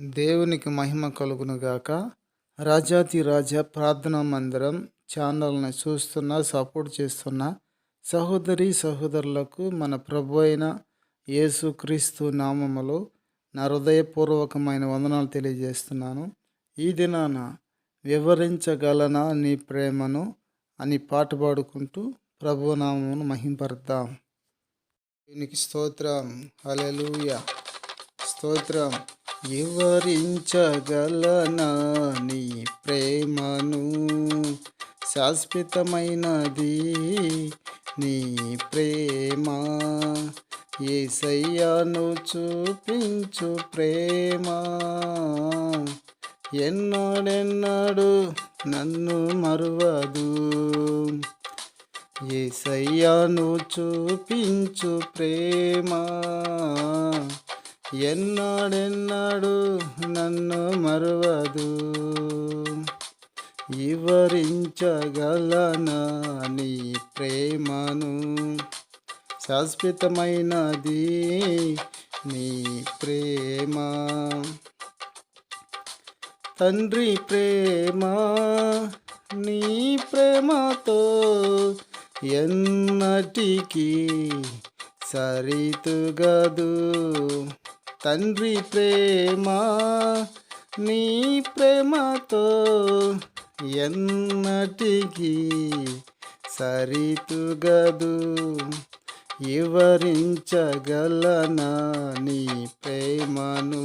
దేవునికి మహిమ కలుగునుగాక. రాజాతి రాజా ప్రార్థనా మందిరం ఛానల్ని చూస్తున్న, సపోర్ట్ చేస్తున్న సహోదరి సహోదరులకు మన ప్రభు అయిన యేసుక్రీస్తు నామములో నా హృదయపూర్వకమైన వందనాలు తెలియజేస్తున్నాను. ఈ దినాన వివరించగలనా నీ ప్రేమను అని పాట పాడుకుంటూ ప్రభు నామమును మహింపరుద్దాం. దీనికి స్తోత్రం, హల్లెలూయా, స్తోత్రం. వివరించగలనా నీ ప్రేమను, శాశ్వతమైనది నీ ప్రేమ. యేసయ్యను చూపించు ప్రేమ, ఎన్నడెన్నడు నన్ను మరువదు. యేసయ్యను చూపించు ప్రేమ, ఎన్నడెన్నడు నన్ను మరువదు. వివరించగలనా నీ ప్రేమను, శాశ్వతమైనది నీ ప్రేమ. తండ్రి ప్రేమ నీ ప్రేమతో ఎన్నటికీ సరితుగదు. తండ్రి ప్రేమ నీ ప్రేమతో ఎన్నటికీ సరితుగదు. వివరించగలనా నీ ప్రేమను,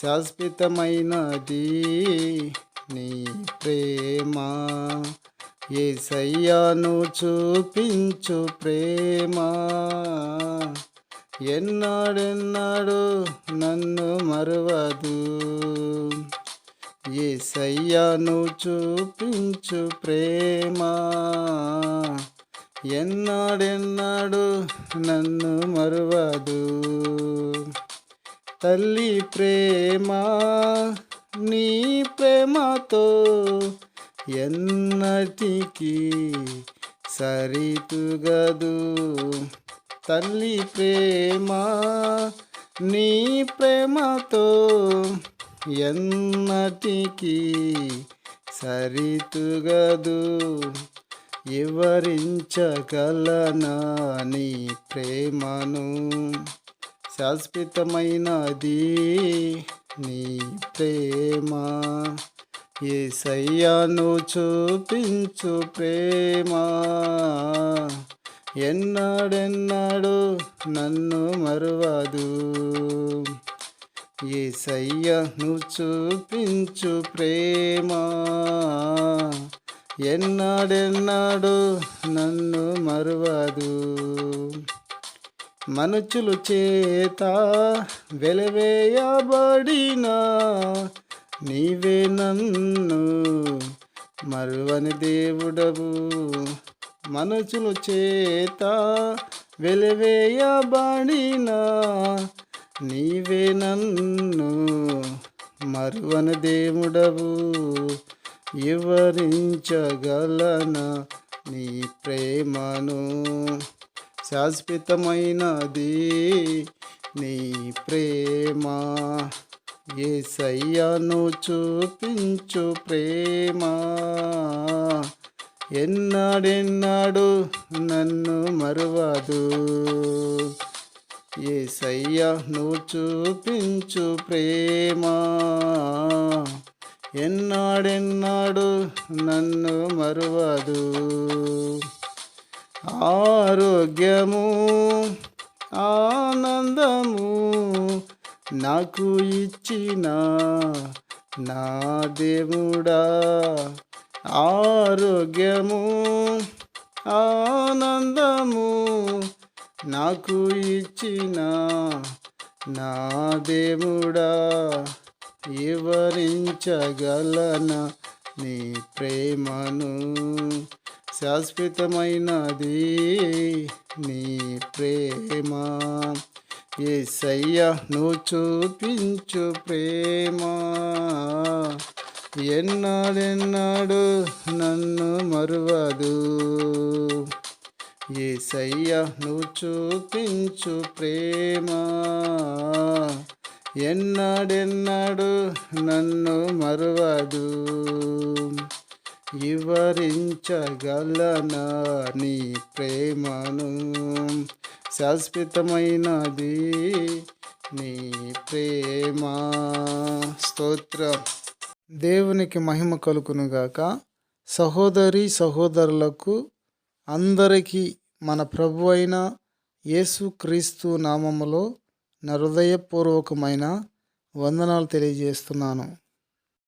శాశ్వతమైనది నీ ప్రేమ. యేసయ్యను చూపించు ప్రేమ, ఎన్నడెన్నడు నన్ను మరువదు. యేసయ్యను చూపించు ప్రేమ, ఎన్నడెన్నడు నన్ను మరువదు. తల్లి ప్రేమ నీ ప్రేమతో ఎన్నటికీ సరితుగదు. తల్లి ప్రేమ నీ ప్రేమతో ఎన్నటికీ సరితుగదు. వివరించగలనా నీ ప్రేమను, శాశ్వతమైనది నీ ప్రేమ. యేసయ్యను చూపించు ప్రేమ, ఎన్నడెన్నడు నన్ను మరువదు. యేసయ్యను చూపించు ప్రేమ, ఎన్నడెన్నడు నన్ను మరువదు. మనుషుల చేత వెలివేయబడిన నీవే నన్ను మరువని దేవుడవు. మనుషుల చేత వెలివేయబడిన నీవే నన్ను మరువని దేవుడవు. వివరించగలనా నీ ప్రేమను, శాశ్వతమైనది నీ ప్రేమ. యేసయ్యను చూపించు ప్రేమ, ఎన్నడెన్నడు నన్ను మరువదు. యేసయ్యను చూపించు ప్రేమ, ఎన్నడెన్నడు నన్ను మరువదు. ఆరోగ్యము ఆనందము నాకు ఇచ్చిన నా దేవుడా. ఆరోగ్యము ఆనందము నాకు ఇచ్చిన నా దేవుడా. వివరించగలనా నీ ప్రేమను, శాశ్వతమైనది నీ ప్రేమ. యేసయ్యను చూపించు ప్రేమ, ఎన్నడెన్నడు నన్ను మరువదు. యేసయ్యను చూపించు ప్రేమ, ఎన్నడెన్నడు నన్ను మరువదు. వివరించగలనా నీ ప్రేమను, శాశ్వతమైనది నీ ప్రేమ. స్తోత్రం. దేవునికి మహిమ కలుగునుగాక. సహోదరి సహోదరులకు అందరికీ మన ప్రభు అయిన యేసుక్రీస్తు నామములో నా హృదయపూర్వకమైన వందనాలు తెలియజేస్తున్నాను.